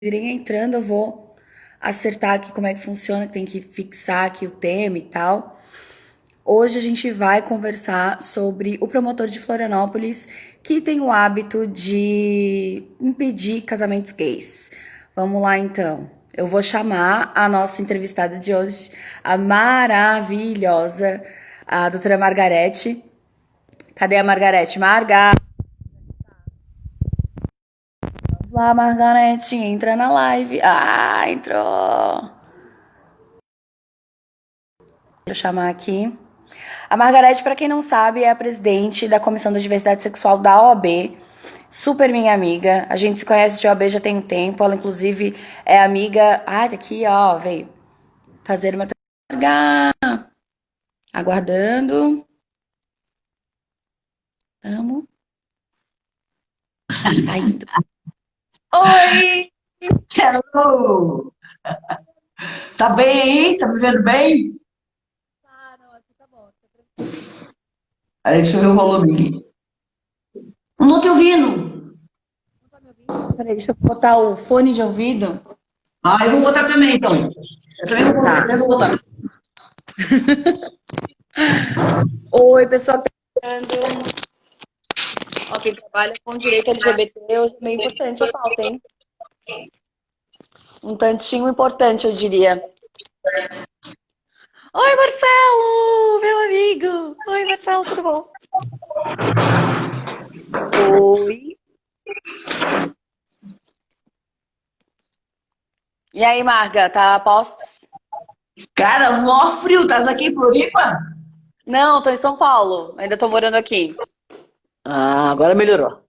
irem entrando, eu vou acertar aqui como é que funciona, tem que fixar aqui o tema e tal. Hoje a gente vai conversar sobre o promotor de Florianópolis que tem o hábito de impedir casamentos gays. Vamos lá então. Eu vou chamar a nossa entrevistada de hoje, a maravilhosa, a doutora Margarete. Cadê a Margarete? Lá, Margarete, entra na live. Ah, entrou. Deixa eu chamar aqui. A Margarete, para quem não sabe, é a presidente da Comissão da Diversidade Sexual da OAB. Super minha amiga. A gente se conhece de OAB já tem um tempo. Ela, inclusive, é amiga. Ai, aqui, ó, veio fazer uma. Aguardando. Tamo. Ai, oi! Hello! Tá bem aí? Tá me vendo bem? Ah, não, aqui tá bom. Aí, deixa eu ver o volume aqui. Não tô te ouvindo. Não tá me ouvindo? Peraí, deixa eu botar o fone de ouvido. Ah, eu vou botar também, então. Tá. Eu vou botar. Oi, pessoal que tá chegando. Ó, quem trabalha com direito LGBT hoje é meio importante a pauta, hein? Um tantinho importante, eu diria. Oi, Marcelo, meu amigo. Oi, Marcelo, tudo bom? Oi. E aí, Marga, tá a postos? Cara, mó frio. Estás aqui em Floripa? Não, tô em São Paulo. Ainda tô morando aqui. Ah, agora melhorou.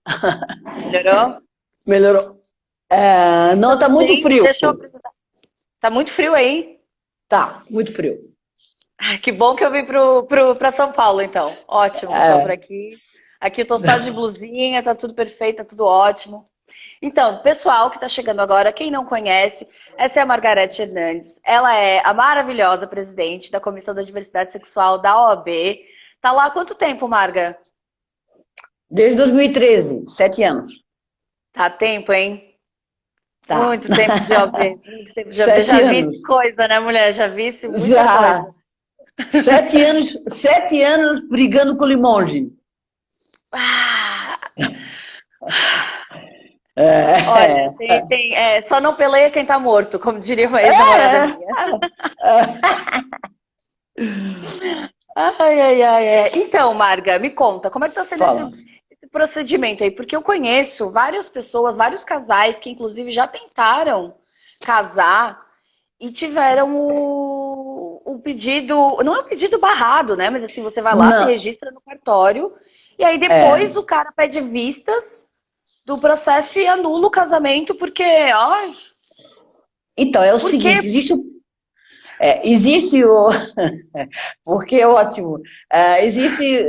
Melhorou? Melhorou. Não, tá Então, muito gente, frio. deixa eu apresentar. Tá muito frio aí? Tá, muito frio. Ai, que bom que eu vim pra São Paulo, então. Ótimo, então, por É, aqui. Aqui eu tô só de blusinha, tá tudo perfeito, tá tudo ótimo. Então, pessoal que está chegando agora, quem não conhece, essa é a Margarete Hernandes. Ela é a maravilhosa presidente da Comissão da Diversidade Sexual da OAB. Tá lá há quanto tempo, Marga? desde 2013, 7 anos. Tá há tempo, hein? Tá. Muito tempo de OAB, muito tempo de OAB. Sete Já vi anos. coisa, né, mulher? Já vi muita coisa. Já. 7 anos, 7 anos brigando com o Limonge. Ah, olha, É. só não peleia quem tá morto, como diria uma ex-namorada É. minha. Ai, ai, ai, ai. Então, Marga, me conta, como é que tá sendo esse, Fala. esse procedimento aí? Porque eu conheço várias pessoas, vários casais que inclusive já tentaram casar e tiveram o pedido, não é um pedido barrado, né? Mas assim, você vai lá, se Não, registra no cartório e aí é. depois o cara pede vistas do processo e anula o casamento porque, ai, Então, é o por quê? seguinte, existe o, porque é ótimo, existe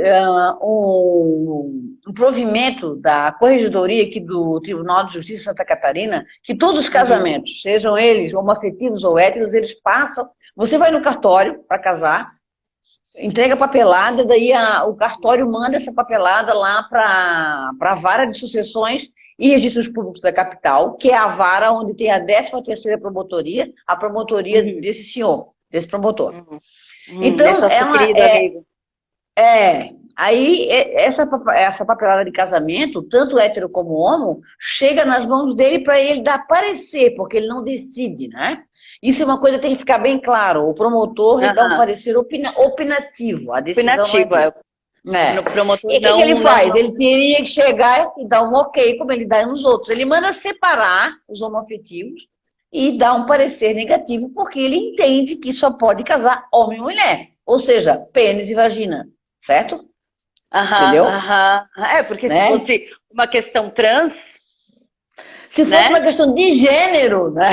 um provimento da Corregedoria aqui do Tribunal de Justiça de Santa Catarina, que todos os Uhum, casamentos, sejam eles homoafetivos ou héteros, eles passam, você vai no cartório para casar, entrega a papelada, daí o cartório manda essa papelada lá para a vara de sucessões e registros públicos da capital, que é a vara onde tem a 13ª promotoria, a promotoria uhum, desse senhor, desse promotor. uhum, desse Então, nosso ela querido amigo. aí essa papelada de casamento, tanto hétero como homo, chega nas mãos dele para ele dar parecer, porque ele não decide, né? Isso é uma coisa que tem que ficar bem claro. O promotor ele dá um Aham. parecer opinativo, a decisão não é Opinativo, dele. o É. promotor E o que, que ele não, faz? Ele teria que chegar e dar um ok, como ele dá nos outros. Ele manda separar os homoafetivos e dar um parecer negativo, porque ele entende que só pode casar homem e mulher, ou seja, pênis e vagina, certo? aham, Entendeu? aham. É, porque se Né? fosse uma questão trans, Se fosse uma né? questão de gênero, né?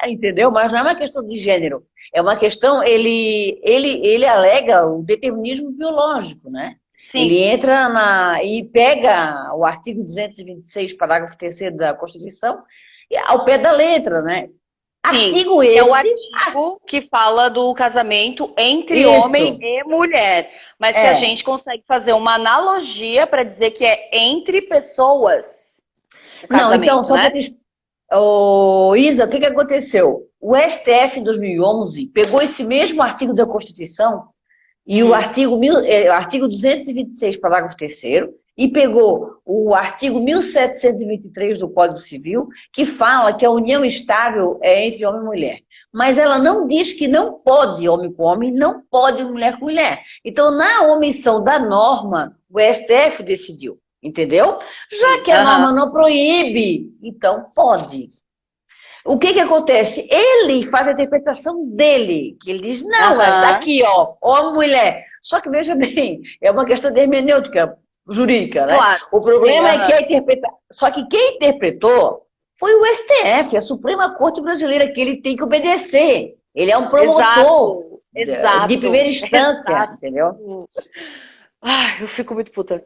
Entendeu? Mas não é uma questão de gênero. É uma questão, ele alega o determinismo biológico, né? Ele Sim, entra e pega o artigo 226, parágrafo 3º da Constituição, ao pé da letra, né? sim. Artigo Que é o esse, artigo que fala do casamento entre homem isso, e mulher, mas que a é. gente consegue fazer uma analogia para dizer que é entre pessoas o Não, então, casamento, só né? Isa, o que que aconteceu? O STF em 2011 pegou esse mesmo artigo da Constituição e o Hum. artigo 226, parágrafo terceiro, e pegou o artigo 1723 do Código Civil, que fala que a união estável é entre homem e mulher. Mas ela não diz que não pode homem com homem, não pode mulher com mulher. Então, na omissão da norma, o STF decidiu, entendeu? Já que a norma Aham. não proíbe, então pode. O que que acontece? Ele faz a interpretação dele, que ele diz, não, tá Aham. aqui, ó, homem, mulher. Só que, veja bem, é uma questão de hermenêutica jurídica, né? Claro. O Sim, problema é que aham. a interpretação... Só que quem interpretou foi o STF, a Suprema Corte Brasileira, que ele tem que obedecer. Ele é um promotor Exato. de primeira Exato. instância, entendeu? Exato. Ai, eu fico muito puta.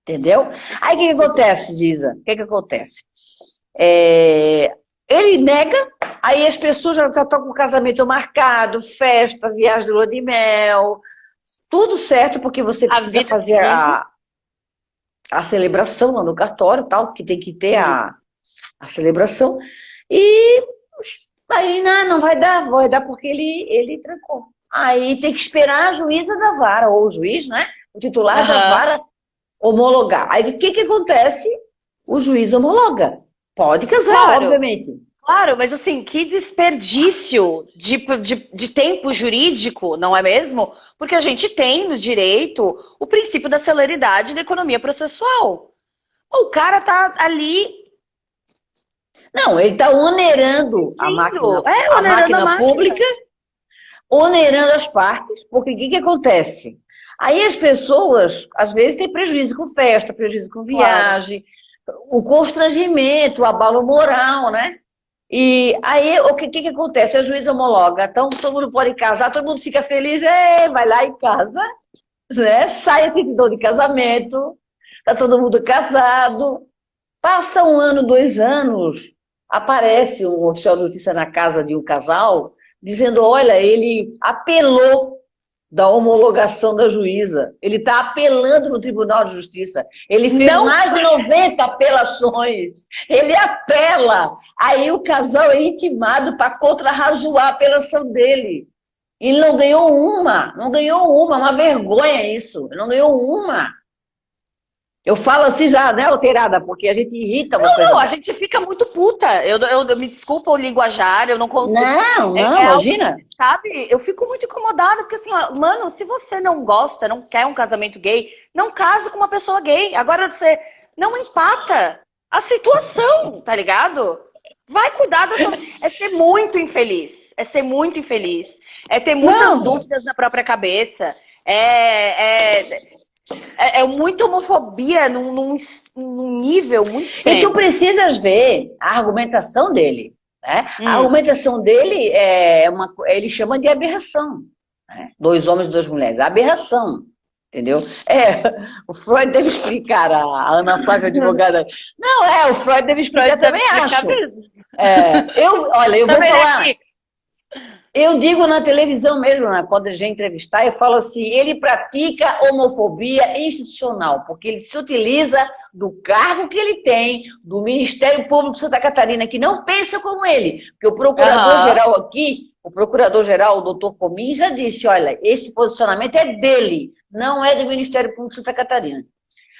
Entendeu? Aí o que que acontece, Diza? O que que acontece? Ele nega, aí as pessoas já estão com o casamento marcado, festa, viagem de lua de mel, tudo certo, porque você A precisa vida. fazer Uhum, a celebração lá no cartório, tal, que tem que ter uhum. a celebração. E aí não vai dar porque ele trancou. Aí tem que esperar a juíza da vara, ou o juiz, né? O titular da Aham. vara homologar. Aí o que que acontece? O juiz homologa. Pode casar, Claro. obviamente. Claro, mas assim, que desperdício de tempo jurídico, não é mesmo? Porque a gente tem no direito o princípio da celeridade da economia processual. O cara tá ali Não, ele está onerando pedindo, a onerando a máquina máquina. pública, onerando as partes, porque o que que acontece? Aí as pessoas, às vezes, têm prejuízo com festa, prejuízo com Claro. viagem, o constrangimento, o abalo moral, né? E aí, o que que acontece? A juíza homologa, então todo mundo pode casar, todo mundo fica feliz, vai lá e casa, né? Sai a certidão de casamento, tá todo mundo casado. Passa um ano, 2 anos, aparece um oficial de justiça na casa de um casal, dizendo, olha, ele apelou da homologação da juíza. Ele está apelando no Tribunal de Justiça. Ele fez Não, mais de 90 apelações. Ele apela. Aí o casal é intimado para contrarrazoar a apelação dele. Ele não ganhou uma, não ganhou uma vergonha isso. Ele não ganhou uma. Eu falo assim já, né, alterada, porque a gente irrita uma coisa não, a dessa. gente fica muito puta. Eu me desculpa o linguajar, eu não consigo. Não, não, É algo, imagina. sabe? Eu fico muito incomodada, porque assim, ó, mano, se você não gosta, não quer um casamento gay, não case com uma pessoa gay. Agora você não empata a situação, tá ligado? Vai cuidar da sua. É ser muito infeliz. É ser muito infeliz. É ter muitas Não. dúvidas na própria cabeça. É muita homofobia num nível muito E tu extremo. precisas ver a argumentação dele, né? A Hum. argumentação dele ele chama de aberração, né? Dois homens e duas mulheres, aberração, entendeu? O Freud deve explicar, a Ana Flávia, advogada. Não, o Freud deve explicar, Freud deve também explicar acho. mesmo. Olha, eu vou Também falar. aqui. Eu digo na televisão mesmo, né, quando a gente entrevistar, eu falo assim, ele pratica homofobia institucional, porque ele se utiliza do cargo que ele tem, do Ministério Público de Santa Catarina, que não pensa como ele, porque o Aham. procurador-geral aqui, o procurador-geral, o doutor Comim, já disse, olha, esse posicionamento é dele, não é do Ministério Público de Santa Catarina.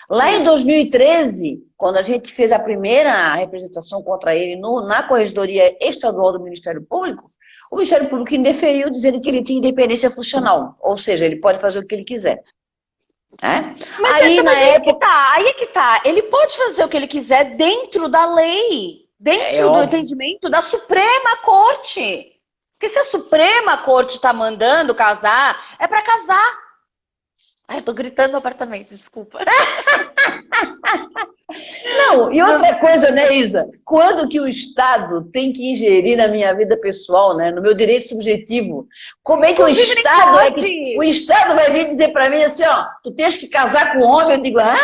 Lá em 2013, quando a gente fez a primeira representação contra ele na Corregedoria Estadual do Ministério Público, o Ministério Público indeferiu, dizendo que ele tinha independência funcional, ou seja, ele pode fazer o que ele quiser. Né? Aí, na Mas aí é que época, tá, aí é que tá. Ele pode fazer o que ele quiser dentro da lei, é dentro do óbvio. entendimento da Suprema Corte. Porque se a Suprema Corte tá mandando casar, é pra casar. Ai, eu tô gritando no apartamento, desculpa. Não, e outra coisa, né, Isa? Quando que o Estado tem que ingerir na minha vida pessoal, né, no meu direito subjetivo? Como é que Inclusive, nem o pode. Estado vai vir dizer para mim assim, ó, tu tens que casar com um homem? Eu digo, Ah,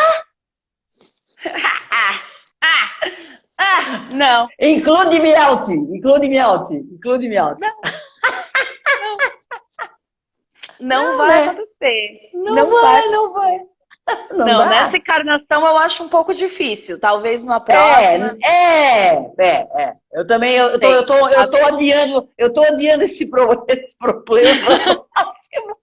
ah, não, include me out, include me out, include me out. não Não, vai né? acontecer. Não Não vai vai, não acontecer. vai. Não Não, dá? nessa encarnação eu acho um pouco difícil. Talvez numa próxima. Eu também, Não sei. eu tô adiando esse problema para próximo.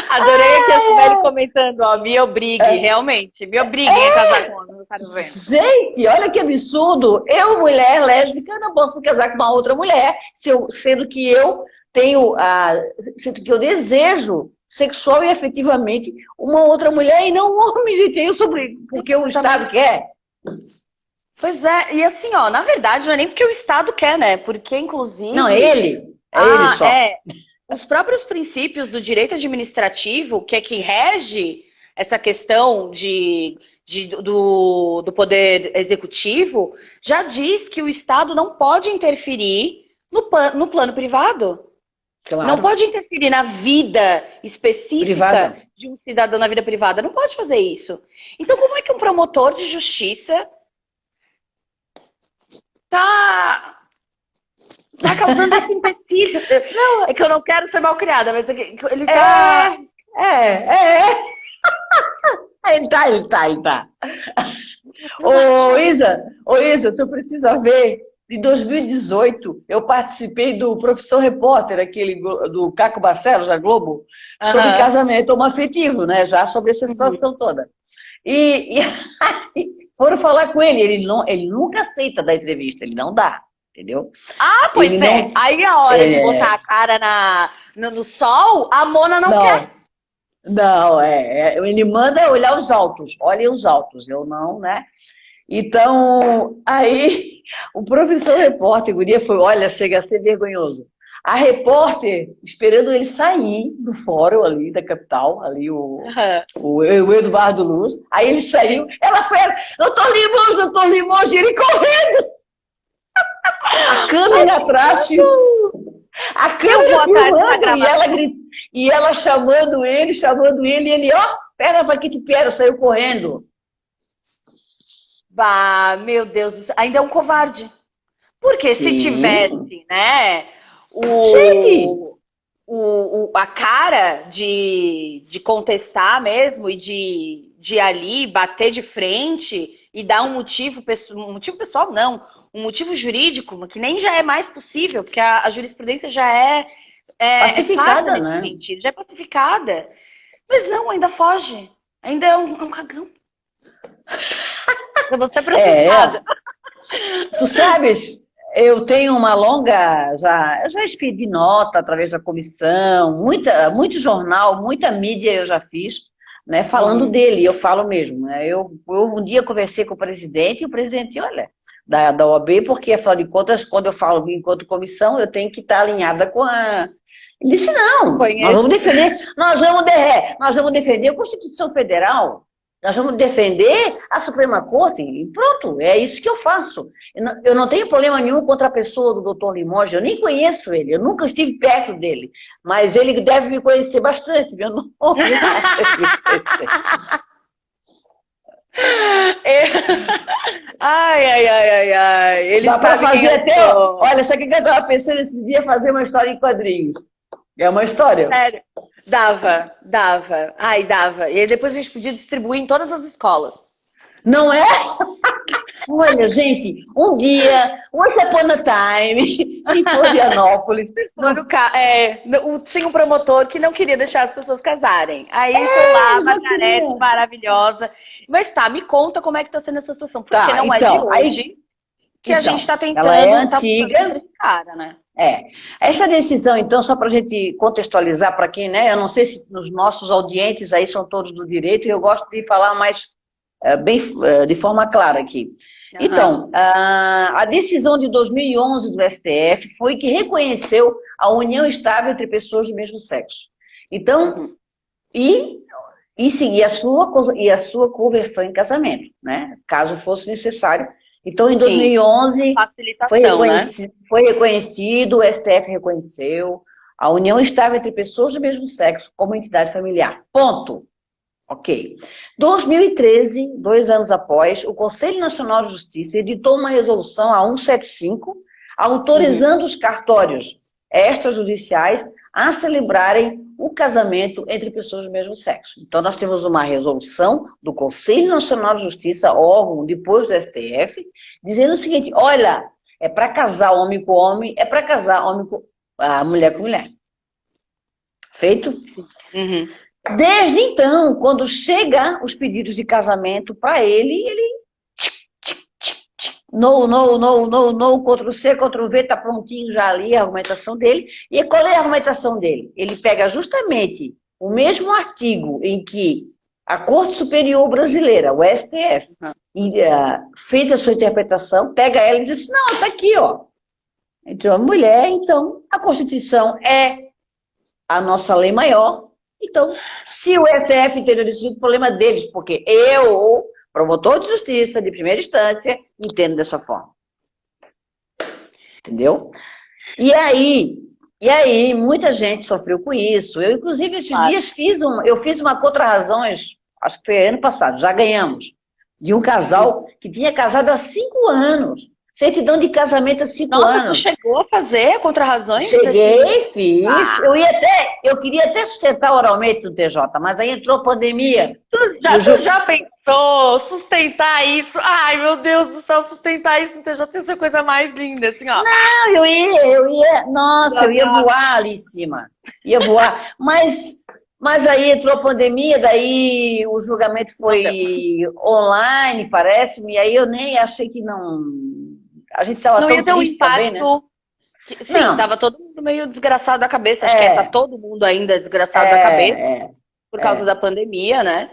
Adorei aqui a Sibeli comentando, ó, me obrigue, realmente, me obriguem a casar com homem, não quero ver. Gente, olha que absurdo. Eu, mulher lésbica, não posso me casar com uma outra mulher, sendo que eu sendo que eu desejo sexual e afetivamente uma outra mulher e não um homem, gente. Porque o Estado quer. Pois é, e assim, ó, na verdade, não é nem porque o Estado quer, né? Porque, inclusive. Não, é ele. É ele só. Os próprios princípios do direito administrativo, que é que rege essa questão do poder executivo, já diz que o Estado não pode interferir no plano privado. Claro. Não pode interferir na vida específica Privada. de um cidadão na vida privada. Não pode fazer isso. Então, como é que um promotor de justiça tá causando esse empecilho? Não, é que eu não quero ser mal criada, mas ele tá. Ele tá. Ô, Isa, tu precisa ver. Em 2018, eu participei do Profissão Repórter, aquele do Caco Barcelos, da Globo, sobre casamento homoafetivo, né? Já sobre essa situação toda. E foram falar com ele, ele nunca aceita dar entrevista, ele não dá, entendeu? Ah, pois ele é. Não, aí a hora de botar a cara no sol, a Mona não quer. Não, ele manda olhar os autos, olhem os autos, eu não, né? Então, aí, o Profissão Repórter, guria, olha, chega a ser vergonhoso. A repórter, esperando ele sair do fórum ali da capital, ali o Eduardo Luz, aí ele saiu, ela foi, doutor Limoges, ele correndo! A câmera atrás, a câmera filmando, e ela chamando ele, e ele, ó, pera pra que te quero, saiu correndo. Bah, meu Deus, ainda é um covarde. Porque se tivesse, né, a cara de contestar mesmo e de ir ali, bater de frente e dar um motivo pessoal, não, um motivo jurídico, que nem já é mais possível, porque a jurisprudência já é pacificada, nesse né? sentido, já é pacificada. Mas não, ainda foge. Ainda é um cagão. Eu vou ser processada. Tu sabes, eu tenho uma longa, eu já expedi nota através da comissão, muito jornal, muita mídia eu já fiz, né, falando dele, eu falo mesmo. Né, eu um dia conversei com o presidente, e o presidente, olha, da OAB, porque afinal de contas, quando eu falo enquanto comissão, eu tenho que estar alinhada com a... Ele disse, não, nós vamos defender a Constituição Federal. Nós vamos defender a Suprema Corte e pronto, é isso que eu faço. Eu não tenho problema nenhum contra a pessoa do doutor Limoges, eu nem conheço ele, eu nunca estive perto dele, mas ele deve me conhecer bastante, meu nome. Ai. Ele dá para fazer até. Sou. Olha, sabe o que eu estava pensando esses dias? Fazer uma história em quadrinhos. É uma história. Sério. Dava. Ai, dava. E aí depois a gente podia distribuir em todas as escolas. Não é? Olha, gente, um dia, once upon a time, em Florianópolis. Tinha um promotor que não queria deixar as pessoas casarem. Aí foi lá, a Margarete, maravilhosa. Mas tá, me conta como é que tá sendo essa situação. Porque não é de hoje que a gente tá tentando... Ela é antiga. Esse cara, né? Essa decisão, então, só para a gente contextualizar para quem, né? Eu não sei se os nossos audientes aí são todos do direito, e eu gosto de falar mais de forma clara aqui. Então, a decisão de 2011 do STF foi que reconheceu a união estável entre pessoas do mesmo sexo. Então, e a sua conversão em casamento, né? Caso fosse necessário. Então, em 2011, foi reconhecido, o STF reconheceu a união estável entre pessoas do mesmo sexo como entidade familiar. Ponto. Ok. 2013, 2 anos após, o Conselho Nacional de Justiça editou uma resolução, a 175, autorizando os cartórios extrajudiciais a celebrarem o casamento entre pessoas do mesmo sexo. Então, nós temos uma resolução do Conselho Nacional de Justiça, órgão depois do STF, dizendo o seguinte: olha, é para casar homem com homem, é para casar mulher com mulher. Feito? Uhum. Desde então, quando chegam os pedidos de casamento para ele no, Ctrl+C, Ctrl+V, está prontinho já ali a argumentação dele. E qual é a argumentação dele? Ele pega justamente o mesmo artigo em que a Corte Superior Brasileira, o STF, fez a sua interpretação, pega ela e diz assim: não, está aqui, ó. Então, a mulher, então, a Constituição é a nossa lei maior. Então, se o STF entender decidido, o problema deles, porque eu, promotor de justiça de primeira instância, entendo dessa forma. Entendeu? E aí, muita gente sofreu com isso. Eu, inclusive, esses dias fiz uma contra-razões, acho que foi ano passado, já ganhamos, de um casal que tinha casado há 5 anos. Certidão de casamento há 5 Nossa, anos. tu chegou a fazer contra-razões? Cheguei, fiz. Eu queria até sustentar oralmente o TJ, mas aí entrou a pandemia. Tu já pensou sustentar isso? Ai, meu Deus do céu, sustentar isso no TJ ia ser a coisa mais linda, assim, ó. Não, eu ia voar ali em cima. Ia voar. Mas aí entrou a pandemia, daí o julgamento foi online, parece-me, e aí eu nem achei que não... A gente estava tão triste também, né? Sim, estava todo mundo meio desgraçado da cabeça. Acho que está todo mundo ainda desgraçado da cabeça por causa da pandemia, né?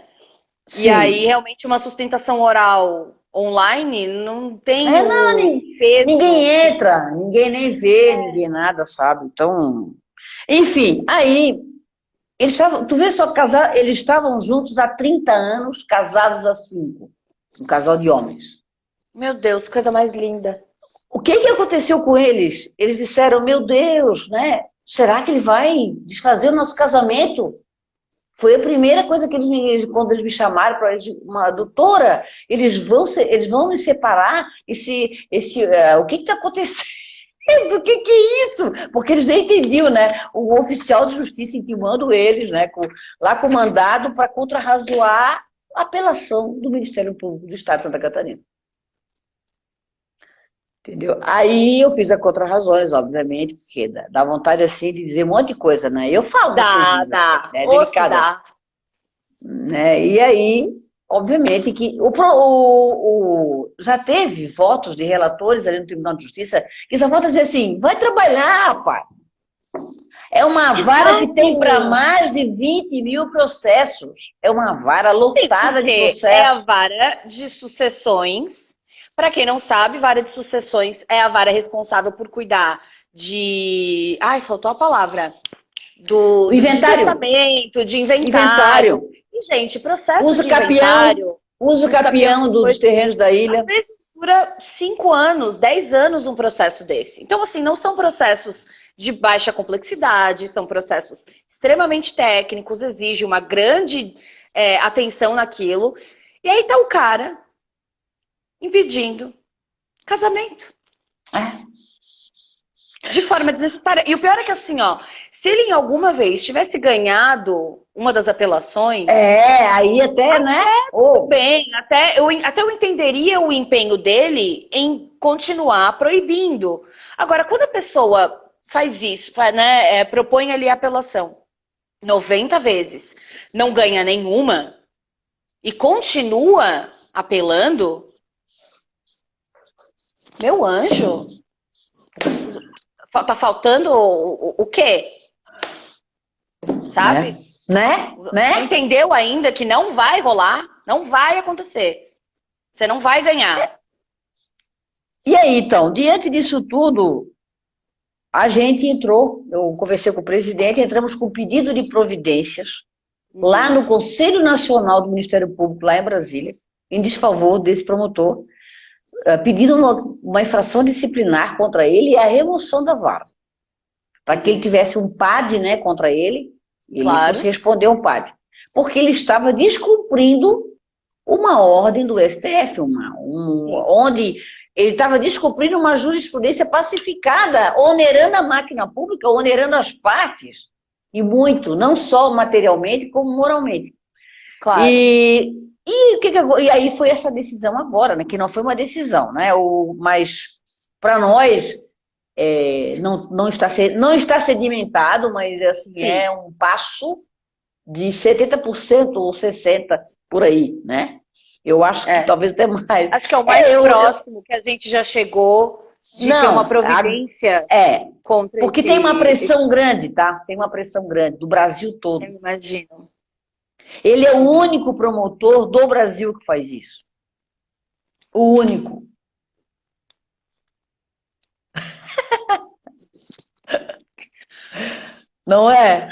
Sim. E aí, realmente, uma sustentação oral online não tem peso. Ninguém entra, ninguém nem vê, ninguém nada, sabe? Então, enfim, aí... tu vê só, eles estavam juntos há 30 anos, casados há 5. Um casal de homens. Meu Deus, coisa mais linda. O que aconteceu com eles? Eles disseram: meu Deus, né? Será que ele vai desfazer o nosso casamento? Foi a primeira coisa que quando eles me chamaram para uma doutora, eles vão me separar? O que está acontecendo? O que é isso? Porque eles nem entendiam, né? O oficial de justiça intimando eles, né? Lá com mandado para contrarrazoar a apelação do Ministério Público do Estado de Santa Catarina. Entendeu? Aí eu fiz a contra-razões, obviamente, porque dá vontade assim de dizer um monte de coisa, né? Eu falo dá. É delicado. Né? E aí, obviamente, que já teve votos de relatores ali no Tribunal de Justiça que só falta dizer assim: vai trabalhar, rapaz. É uma vara que tem para mais de 20 mil processos. É uma vara lotada de processos. É a vara de sucessões. Para quem não sabe, vara de sucessões é a vara responsável por cuidar de... Ai, faltou a palavra. Do inventário. De testamento, de inventário. E, gente, processo de inventário... Uso capião dos terrenos da ilha. Às vezes dura 5 anos, 10 anos um processo desse. Então, assim, não são processos de baixa complexidade, são processos extremamente técnicos, exige uma grande atenção naquilo. E aí tá o cara... impedindo casamento. De forma desnecessária. E o pior é que assim, ó, se ele em alguma vez tivesse ganhado uma das apelações... aí até, né? Tudo bem, até eu entenderia o empenho dele em continuar proibindo. Agora, quando a pessoa faz isso, propõe ali a apelação 90 vezes, não ganha nenhuma e continua apelando... Meu anjo, tá faltando o quê? Sabe? Né? Não entendeu ainda que não vai rolar, não vai acontecer. Você não vai ganhar. E aí, então, diante disso tudo, a gente entrou, eu conversei com o presidente, entramos com pedido de providências lá no Conselho Nacional do Ministério Público, lá em Brasília, em desfavor desse promotor, pedindo uma infração disciplinar contra ele e a remoção da vara. Para que ele tivesse um PAD, né, contra ele, e ele fosse responder um PAD. Porque ele estava descumprindo uma ordem do STF, onde ele estava descumprindo uma jurisprudência pacificada, onerando a máquina pública, onerando as partes. E muito, não só materialmente, como moralmente. Claro. E aí foi essa decisão agora, né? Que não foi uma decisão, né? Mas para nós não está sedimentado, mas assim, Sim. é um passo de 70% ou 60% por aí, né? Eu acho que talvez até mais. Acho que é o mais próximo que a gente já chegou de ter uma providência contra porque tem uma pressão grande, tá? Tem uma pressão grande do Brasil todo. Eu imagino. Ele é o único promotor do Brasil que faz isso. O único. Não é?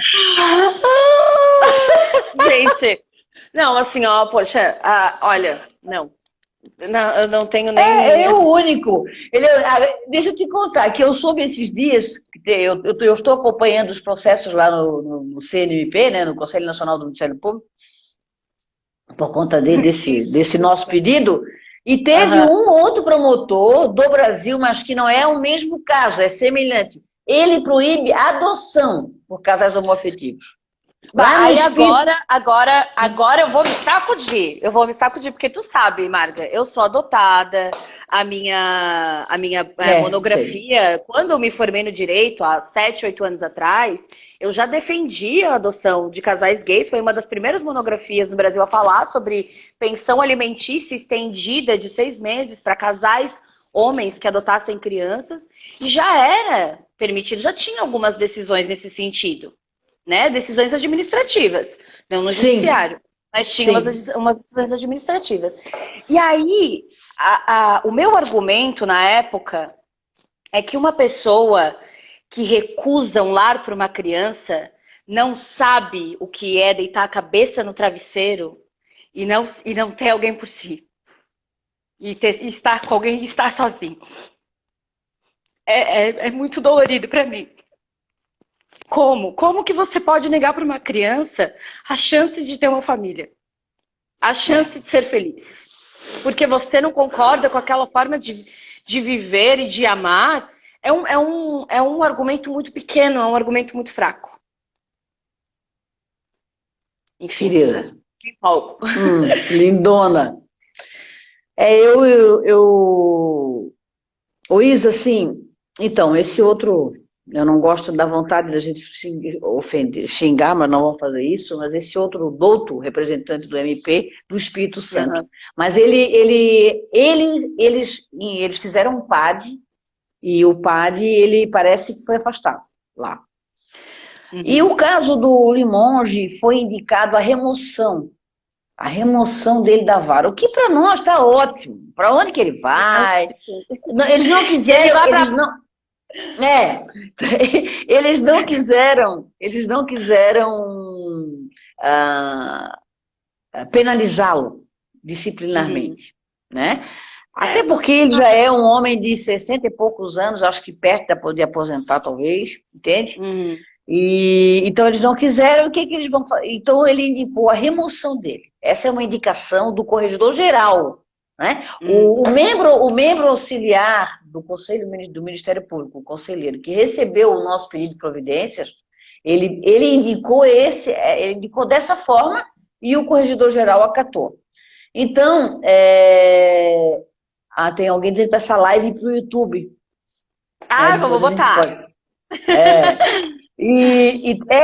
Gente, não, assim, ó, poxa, olha, não, eu não tenho nem... Ele é o único. Deixa eu te contar, que eu soube esses dias, eu estou acompanhando os processos lá no CNMP, né, no Conselho Nacional do Ministério Público, por conta desse nosso pedido, e teve um outro promotor do Brasil, mas que não é o mesmo caso, é semelhante. Ele proíbe a adoção por casais homoafetivos. Aí agora eu vou me sacudir. Eu vou me sacudir, porque tu sabe, Marga, eu sou adotada. A minha monografia, quando eu me formei no direito, há 7, 8 anos atrás, eu já defendi a adoção de casais gays. Foi uma das primeiras monografias no Brasil a falar sobre pensão alimentícia estendida de 6 meses para casais homens que adotassem crianças. E já era permitido, já tinha algumas decisões nesse sentido. Né? Decisões administrativas, não no judiciário, mas tinha umas decisões administrativas. E aí, o meu argumento na época é que uma pessoa que recusa um lar para uma criança não sabe o que é deitar a cabeça no travesseiro e não ter alguém por si. E estar com alguém e estar sozinho. É muito dolorido para mim. Como? Como que você pode negar para uma criança a chance de ter uma família? A chance de ser feliz? Porque você não concorda com aquela forma de viver e de amar? É um argumento muito pequeno, é um argumento muito fraco. Enfim, querida. Palco. Lindona. Isa, assim, então, esse outro... Eu não gosto da vontade da gente xingar, mas não vamos fazer isso. Mas esse outro douto, representante do MP, do Espírito Santo. Mas eles fizeram um PAD, e o PAD, ele parece que foi afastado lá. E o caso do Limonge foi indicado a remoção dele da vara, o que para nós está ótimo. Para onde que ele vai? Eles não quiseram... Eles não quiseram penalizá-lo disciplinarmente, né? Até porque ele já é um homem de 60 e poucos anos, acho que perto de poder aposentar, talvez, entende? E então eles não quiseram, o que eles vão fazer? Então ele indicou a remoção dele. Essa é uma indicação do Corregedor-Geral, né? O membro auxiliar do Conselho do Ministério Público, o conselheiro, que recebeu o nosso pedido de providências, ele indicou dessa forma e o Corregedor-Geral acatou. Então, tem alguém dizendo para essa live para o YouTube. Vou botar.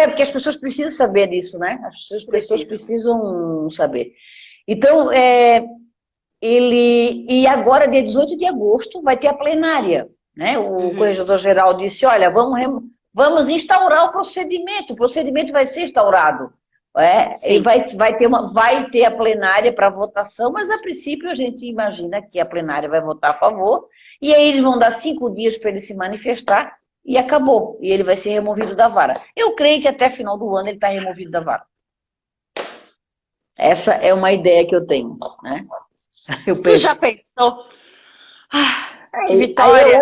Porque as pessoas precisam saber disso, né? As pessoas precisam saber. Então, e agora, dia 18 de agosto, vai ter a plenária, né? O Corregedor-Geral disse, olha, vamos instaurar o procedimento vai ser instaurado. E vai ter a plenária para votação, mas a princípio a gente imagina que a plenária vai votar a favor, e aí eles vão dar 5 dias para ele se manifestar, e acabou, e ele vai ser removido da vara. Eu creio que até final do ano ele está removido da vara. Essa é uma ideia que eu tenho, né? Tu já pensou? Que vitória!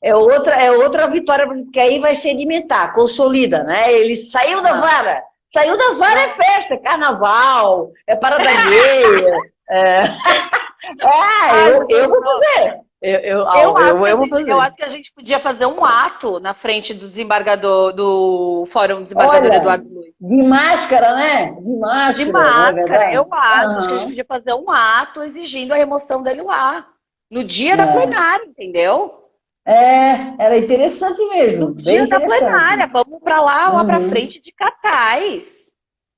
É outra vitória, porque aí vai sedimentar, consolida, né? Ele saiu da vara. Saiu da vara é festa, é carnaval, é parada gay. Eu vou dizer. Eu vou Eu fazer. acho que a gente podia fazer um ato na frente do desembargador, do Fórum Desembargador Olha, Eduardo Luiz. de máscara, né? De De máscara, não é máscara, verdade? eu acho que a gente Aham. podia fazer um ato exigindo a remoção dele lá. No dia da É. plenária, entendeu? Era interessante No mesmo, bem dia da interessante. plenária, vamos pra lá pra Uhum. frente de cartaz.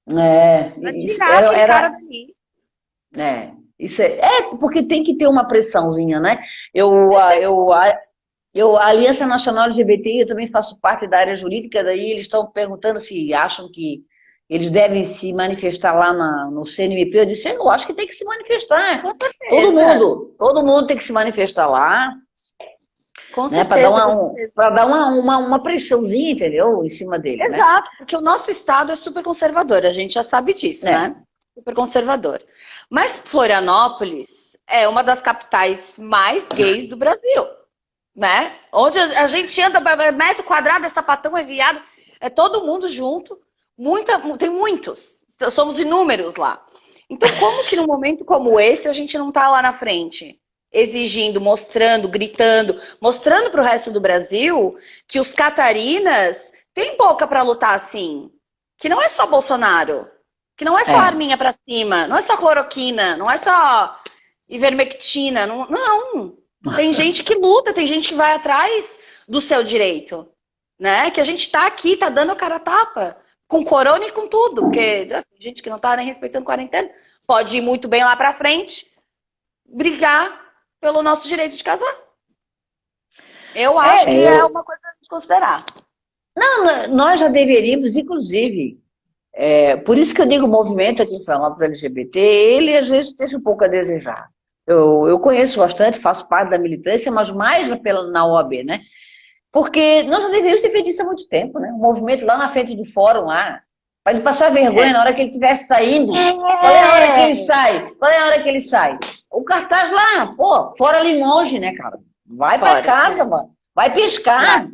Pra Isso tirar aquele cara era, dali. isso porque tem que ter uma pressãozinha, né? Eu, É a- sempre eu, a- a Aliança Nacional LGBT, eu também faço parte da área jurídica, daí eles estão perguntando se acham que eles devem se manifestar lá no CNMP. Eu disse, eu acho que tem que se manifestar. com certeza. Todo mundo tem que se manifestar lá, Com né? Para dar certeza, com certeza. para dar uma pressãozinha, entendeu? Em cima dele, né? Exato, porque o nosso estado é super conservador, a gente já sabe disso, É, né? Super conservador. Mas Florianópolis é uma das capitais mais gays do Brasil, né? Onde a gente anda, metro quadrado, é sapatão, é viado, é todo mundo junto, tem muitos, somos inúmeros lá. Então, como que num momento como esse a gente não tá lá na frente, exigindo, mostrando, gritando, mostrando para o resto do Brasil que os catarinas têm boca para lutar assim, que não é só Bolsonaro, que não é só é. arminha para cima, não é só cloroquina, não é só ivermectina, não, não. Tem gente que luta, tem gente que vai atrás do seu direito, né? Que a gente tá aqui, tá dando a cara a tapa, com corona e com tudo, porque tem gente que não tá nem respeitando quarentena, pode ir muito bem lá pra frente, brigar pelo nosso direito de casar. Eu acho que é Eu, uma coisa a gente considerar. não, nós já deveríamos, inclusive, por isso que eu digo o movimento aqui em Florianópolis LGBT, ele às vezes deixa um pouco a desejar. Eu conheço bastante, faço parte da militância, mas mais na OAB, né? Porque nós já deveríamos ter feito isso há muito tempo, né? O movimento lá na frente do fórum, lá, para ele passar vergonha É. na hora que ele estivesse saindo. Qual é a hora que ele sai? Qual é a hora que ele sai? O cartaz lá, pô, fora Limoges, né, cara? Vai para Fora. casa, mano. Vai pescar.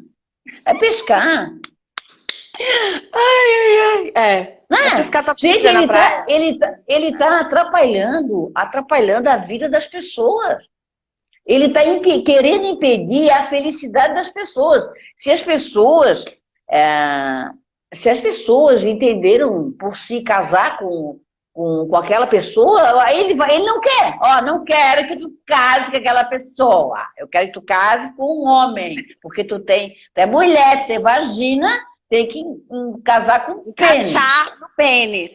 Vai pescar. É. Vai Né? pescar Gente, tapinha na praia. ele tá atrapalhando a vida das pessoas. Ele está querendo impedir a felicidade das pessoas. Se as pessoas, é, se as pessoas entenderam por se casar com aquela pessoa, aí ele não quer. Ó, não quero que tu case com aquela pessoa. Eu quero que tu case com um homem, porque tu é mulher, tu tem vagina, tem que casar com pênis. Encaixar no pênis.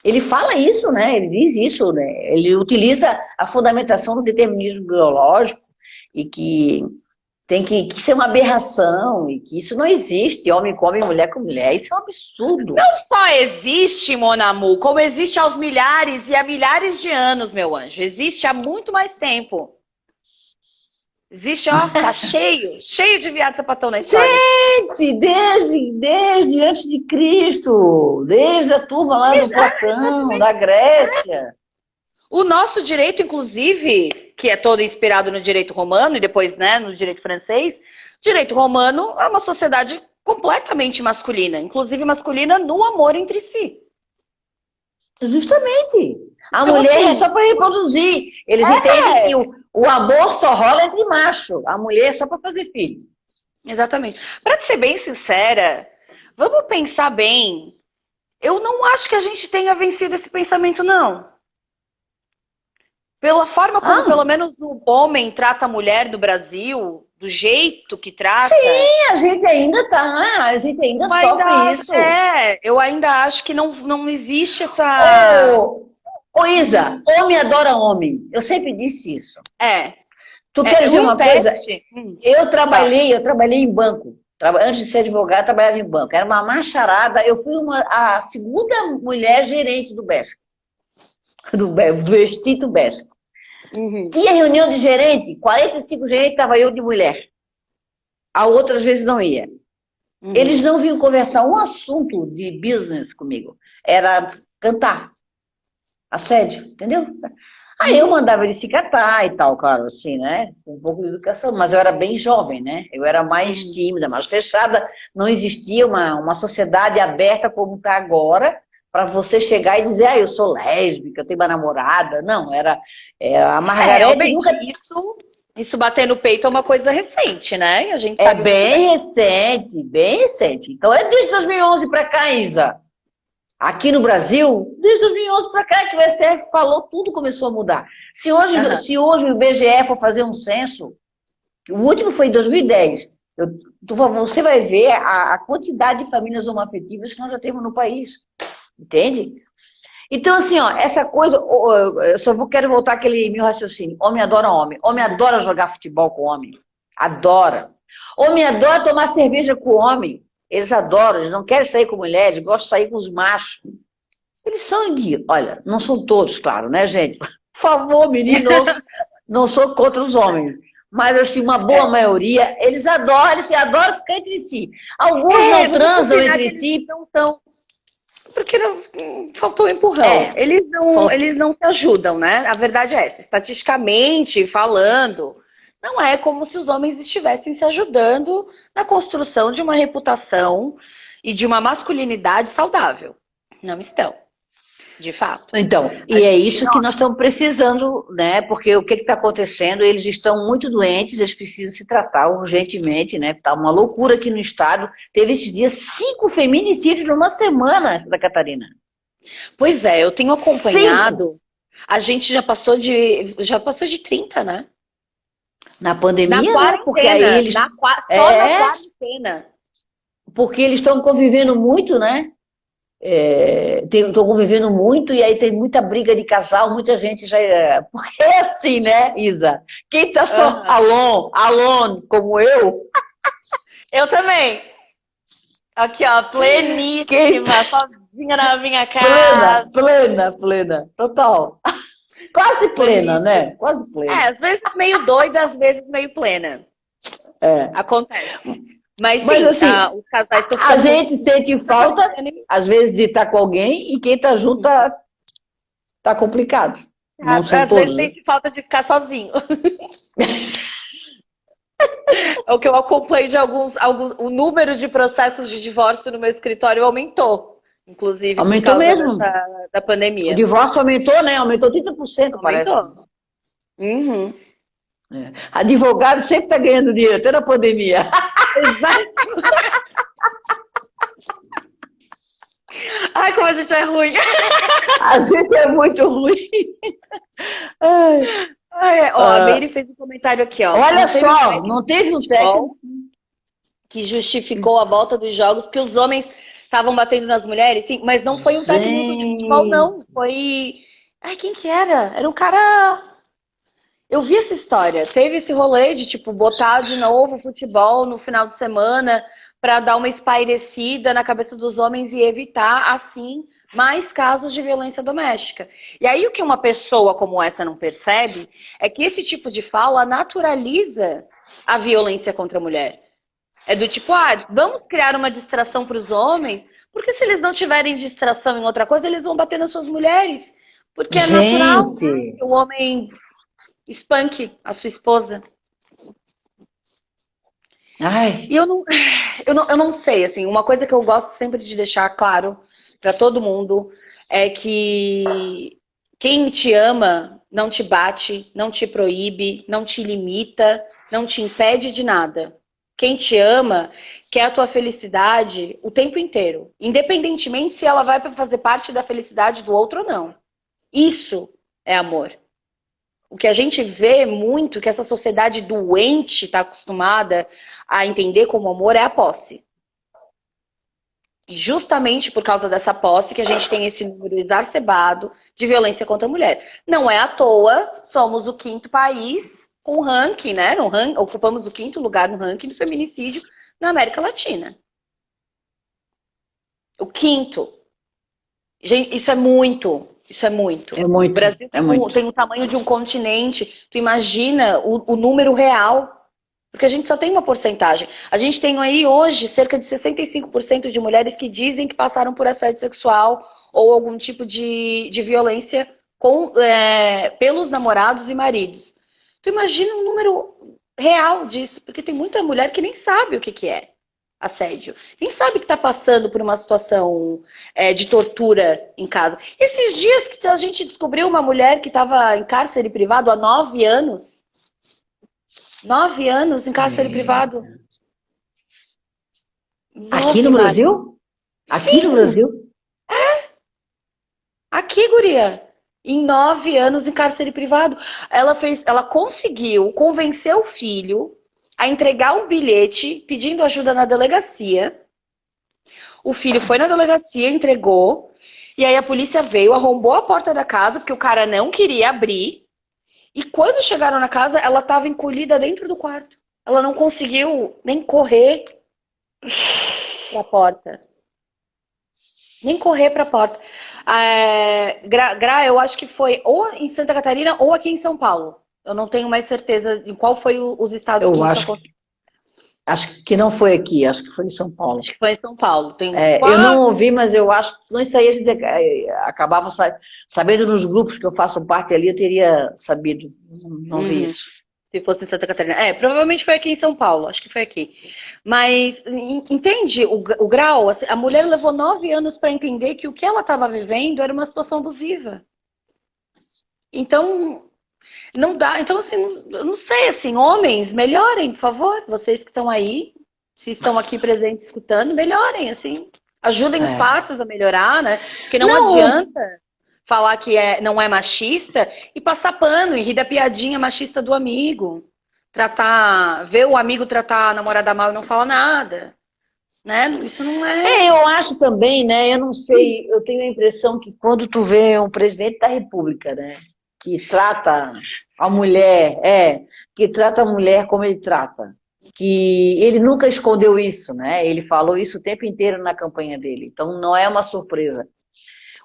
Ele fala isso, né? Ele diz isso, né? Ele utiliza a fundamentação do determinismo biológico e que tem que ser uma aberração e que isso não existe. Homem com homem, mulher com mulher. Isso é um absurdo. Não só existe, Mon Amour, como existe aos milhares e há milhares de anos, meu anjo. Existe há muito mais tempo. Existe, ó, tá cheio de viado sapatão na história. Gente, desde antes de Cristo, desde a turma lá do Platão, da Grécia. O nosso direito, inclusive, que é todo inspirado no direito romano e depois, né, no direito francês, direito romano é uma sociedade completamente masculina, inclusive masculina no amor entre si. Justamente. A Então, mulher é assim, só para reproduzir. Eles entendem que o amor só rola entre macho. A mulher é só para fazer filho. exatamente. Para ser bem sincera, vamos pensar bem. Eu não acho que a gente tenha vencido esse pensamento, não. Pela forma como, pelo menos, o homem trata a mulher do Brasil, do jeito que trata. Sim, a gente ainda tá, a gente ainda sofre isso. Eu ainda acho que não existe essa. Ô Isa, homem adora homem. Eu sempre disse isso. Tu quer dizer uma coisa? Eu trabalhei em banco. Antes de ser advogada, eu trabalhava em banco. Era uma macharada. Eu fui a segunda mulher gerente do BESC. Do Extinto BESC. Tinha reunião de gerente, 45 gerentes, estava eu de mulher. A outras vezes não ia. Eles não vinham conversar um assunto de business comigo. Era cantar. Assédio, entendeu? Aí eu mandava ele se catar e tal, claro, assim, né? Com um pouco de educação, mas eu era bem jovem, né? Eu era mais tímida, mais fechada. Não existia uma sociedade aberta como está agora, para você chegar e dizer, eu sou lésbica, eu tenho uma namorada. Não, era a Margarete Realmente, nunca. isso bater no peito é uma coisa recente, né? E a gente É sabe o que é. bem recente, bem recente. Então é desde 2011 para cá, Isa. Aqui no Brasil, desde 2011 para cá que o STF falou, tudo começou a mudar. Se hoje, Aham. se hoje o IBGE for fazer um censo, o último foi em 2010, você vai ver a quantidade de famílias homoafetivas que nós já temos no país. Entende? Então, assim, ó, essa coisa, eu quero voltar àquele meu raciocínio. Homem adora homem. Homem adora jogar futebol com homem. Adora. Homem adora tomar cerveja com homem. Eles adoram, eles não querem sair com mulher, eles gostam de sair com os machos. Eles são, olha, não são todos, claro, né, gente? Por favor, meninos, não sou contra os homens. Mas, assim, uma boa maioria, eles adoram ficar entre si. Alguns não transam entre si. Não tão. Porque faltou o empurrão. É, Eles não se ajudam, né? A verdade é essa. Estatisticamente falando, não é como se os homens estivessem se ajudando na construção de uma reputação e de uma masculinidade saudável. Não estão, de fato. então, e é isso que nós estamos precisando, né? Porque o que está acontecendo? Eles estão muito doentes, eles precisam se tratar urgentemente, né? Está uma loucura aqui no estado. Teve esses dias 5 feminicídios numa semana, Santa Catarina. Pois é, eu tenho acompanhado. A gente já passou de 30, né? Na pandemia, Na né? quarentena, Porque aí eles. só na quarentena. Porque eles estão convivendo muito, né? Estão convivendo muito e aí tem muita briga de casal, muita gente já. Porque é assim, né, Isa? Quem está só alone, como Eu também. Aqui, ó, pleníssima, sozinha na minha casa. plena, total. Quase plena, né? Quase plena. Às vezes meio doida, às vezes meio plena. Acontece. Mas sim, assim, os casais estão a ficando gente sente falta, às vezes, de estar com alguém e quem está junto tá complicado. Não são às todos. vezes sente falta de ficar sozinho. O que eu acompanho de alguns, o número de processos de divórcio no meu escritório aumentou, inclusive Aumentou por causa mesmo. da pandemia. O divórcio aumentou, né? Aumentou 30%, parece. Aumentou. Uhum. Advogado sempre está ganhando dinheiro, até na pandemia. Exato. Ai, como a gente é ruim. A gente é muito ruim. A Meire fez um comentário aqui, ó. Olha só, não teve um técnico que justificou a volta dos jogos porque os homens estavam batendo nas mulheres, sim, mas não foi um técnico de futebol, não. Foi. Ai, quem que era? Era um cara. Eu vi essa história. Teve esse rolê de, tipo, botar de novo o futebol no final de semana para dar uma espairecida na cabeça dos homens e evitar, assim, mais casos de violência doméstica. E aí o que uma pessoa como essa não percebe é que esse tipo de fala naturaliza a violência contra a mulher. É do tipo, vamos criar uma distração para os homens, porque se eles não tiverem distração em outra coisa, eles vão bater nas suas mulheres. Porque é natural que o homem espanque a sua esposa. E eu não sei, assim, uma coisa que eu gosto sempre de deixar claro para todo mundo é que quem te ama não te bate, não te proíbe, não te limita, não te impede de nada. Quem te ama quer a tua felicidade o tempo inteiro, independentemente se ela vai fazer parte da felicidade do outro ou não. Isso é amor. O que a gente vê muito, que essa sociedade doente está acostumada a entender como amor, é a posse. E justamente por causa dessa posse que a gente tem esse número exacerbado de violência contra a mulher. Não é à toa, somos o 5º país com ranking, né? Ocupamos o 5º lugar no ranking do feminicídio na América Latina. O 5º. Gente, isso é muito. Isso é muito. O Brasil tem o tamanho de um continente. Tu imagina o número real. Porque a gente só tem uma porcentagem. A gente tem aí hoje cerca de 65% de mulheres que dizem que passaram por assédio sexual ou algum tipo de violência pelos namorados e maridos. Tu imagina um número real disso. Porque tem muita mulher que nem sabe o que é. assédio. Quem sabe que está passando por uma situação de tortura em casa. Esses dias que a gente descobriu uma mulher que estava em cárcere privado há 9 anos. 9 anos em cárcere privado. Aqui no Brasil? Aqui no Brasil? Aqui, guria. Em 9 anos em cárcere privado. Ela conseguiu convencer o filho a entregar um bilhete pedindo ajuda na delegacia. O filho foi na delegacia, entregou. E aí a polícia veio, arrombou a porta da casa, porque o cara não queria abrir. E quando chegaram na casa, ela estava encolhida dentro do quarto. Ela não conseguiu nem correr para a porta. Nem correr para a porta. Eu acho que foi ou em Santa Catarina ou aqui em São Paulo. Eu não tenho mais certeza de qual foi os estados que isso aconteceu. Acho que não foi aqui, acho que foi em São Paulo. Acho que foi em São Paulo. Eu não ouvi, mas eu acho que senão isso aí a gente acabava sabendo nos grupos que eu faço parte ali, eu teria sabido. Não vi isso. Se fosse em Santa Catarina. Provavelmente foi aqui em São Paulo, acho que foi aqui. Mas, entende o grau? Assim, a mulher levou 9 anos para entender que o que ela estava vivendo era uma situação abusiva. Então, não dá. Então, assim, eu não sei, assim, homens, melhorem, por favor. Vocês que estão aí, se estão aqui presentes escutando, melhorem, assim. Ajudem os parceiros a melhorar, né? Porque não adianta falar que não é machista e passar pano e rir da piadinha machista do amigo. Ver o amigo tratar a namorada mal e não falar nada. Né? Isso não é... Eu acho também, né? Eu não sei, eu tenho a impressão que quando tu vê um presidente da República, né? Que trata a mulher, que trata a mulher como ele trata. Que ele nunca escondeu isso, né? Ele falou isso o tempo inteiro na campanha dele. Então não é uma surpresa.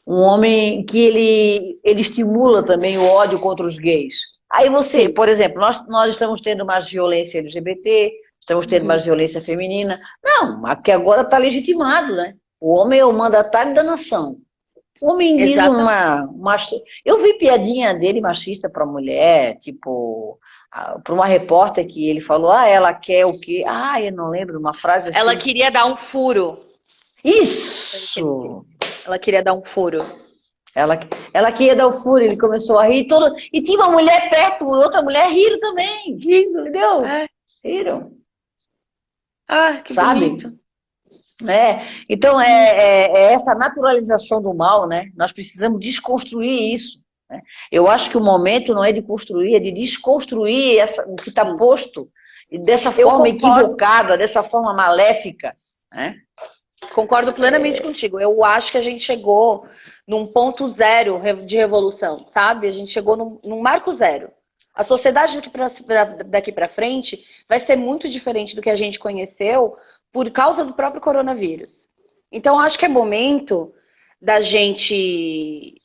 Um homem que ele estimula também o ódio contra os gays. Aí você, por exemplo, nós estamos tendo mais violência LGBT, estamos tendo mais violência feminina. Não, porque agora está legitimado, né? O homem é o mandatário da nação. O homem diz Eu vi piadinha dele machista para mulher, tipo, para uma repórter que ele falou, ela quer o quê? Eu não lembro, uma frase assim. Ela queria dar um furo. Isso! Ela queria dar um furo. Ela queria dar o furo, ele começou a rir. E tinha uma mulher perto, outra mulher riram também. Rindo, entendeu? Riram. Que sabe? Bonito. Então, é essa naturalização do mal, né? Nós precisamos desconstruir isso. Né? Eu acho que o momento não é de construir, é de desconstruir o que está posto dessa forma equivocada, dessa forma maléfica. Né? Concordo plenamente contigo. Eu acho que a gente chegou num ponto zero de revolução, sabe? A gente chegou num marco zero. A sociedade daqui para frente vai ser muito diferente do que a gente conheceu por causa do próprio coronavírus. Então, acho que é momento da gente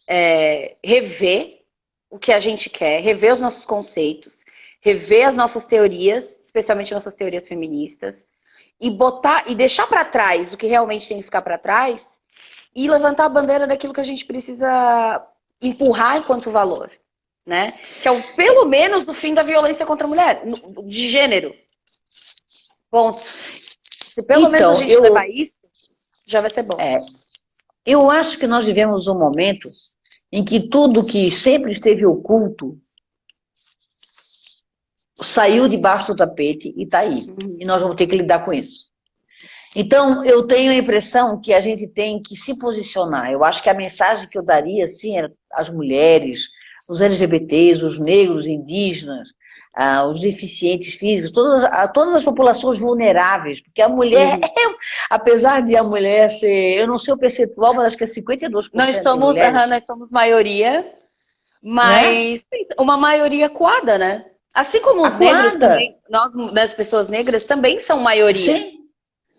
rever o que a gente quer, rever os nossos conceitos, rever as nossas teorias, especialmente nossas teorias feministas, e deixar para trás o que realmente tem que ficar para trás e levantar a bandeira daquilo que a gente precisa empurrar enquanto valor, né? Que é pelo menos no fim da violência contra a mulher, de gênero. Ponto. Se pelo menos a gente levar isso, já vai ser bom. Eu acho que nós vivemos um momento em que tudo que sempre esteve oculto saiu debaixo do tapete e está aí. E nós vamos ter que lidar com isso. Então, eu tenho a impressão que a gente tem que se posicionar. Eu acho que a mensagem que eu daria, assim, às mulheres, os LGBTs, os negros, indígenas, os deficientes físicos, todas as populações vulneráveis, porque a mulher, apesar de a mulher ser, eu não sei o percentual, mas acho que é 52%. Nós somos maioria, mas uma maioria coada, né? Assim como os negros também, as pessoas negras também são maioria. Sim.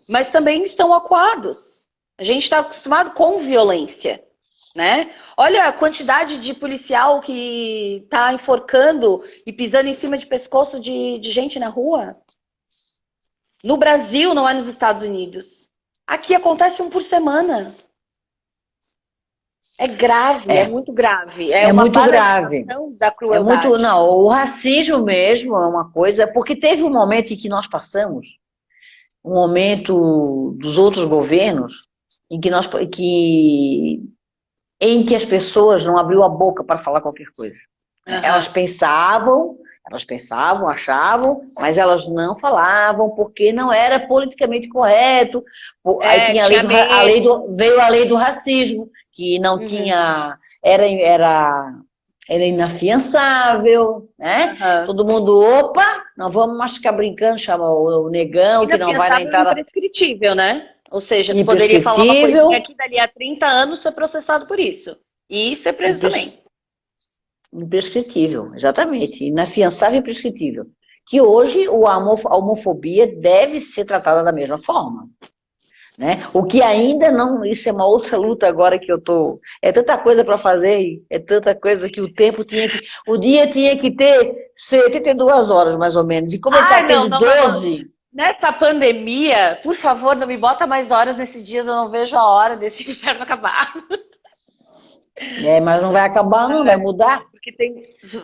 Mas também estão acuados. A gente está acostumado com violência, né? Olha a quantidade de policial que está enforcando e pisando em cima de pescoço de gente na rua. No Brasil, não é nos Estados Unidos. Aqui acontece um por semana. É grave, é muito grave. É muito grave. Da crueldade. O racismo mesmo é uma coisa, porque teve um momento em que nós passamos um momento dos outros governos em que as pessoas não abriam a boca para falar qualquer coisa. Elas pensavam, achavam, mas elas não falavam porque não era politicamente correto. Aí tinha veio a lei do racismo, que não tinha, era inafiançável, né? Todo mundo, opa, não vamos mais ficar brincando, chama o negão, que não vai na entrada. Imprescritível, né? Ou seja, tu poderia falar uma coisa aqui dali a 30 anos ser processado por isso. E ser preso também. Imprescritível, exatamente. Inafiançável e imprescritível. Que hoje a homofobia deve ser tratada da mesma forma. Né? O que ainda não, isso é uma outra luta agora que eu tô. É tanta coisa para fazer, é tanta coisa que o dia tinha que ter 72 horas mais ou menos. E como ele está tendo 12. Nessa pandemia, por favor, não me bota mais horas nesses dias, eu não vejo a hora desse inferno acabar. Mas não vai acabar, não, vai mudar. Porque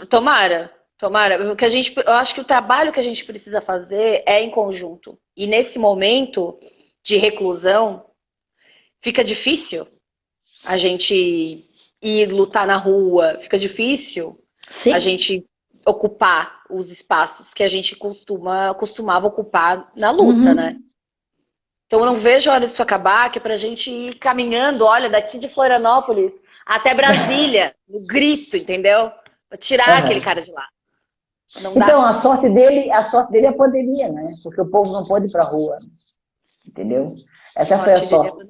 Tomara. Eu acho que o trabalho que a gente precisa fazer é em conjunto. E nesse momento de reclusão, fica difícil a gente ir lutar na rua, fica difícil a gente ocupar os espaços que a gente costumava ocupar na luta, né? Então eu não vejo a hora disso acabar, que é pra gente ir caminhando, olha, daqui de Florianópolis até Brasília, no grito, entendeu? Pra tirar aquele cara de lá. Então, a sorte dele é a pandemia, né? Porque o povo não pode ir pra rua. Entendeu? Essa foi a sorte.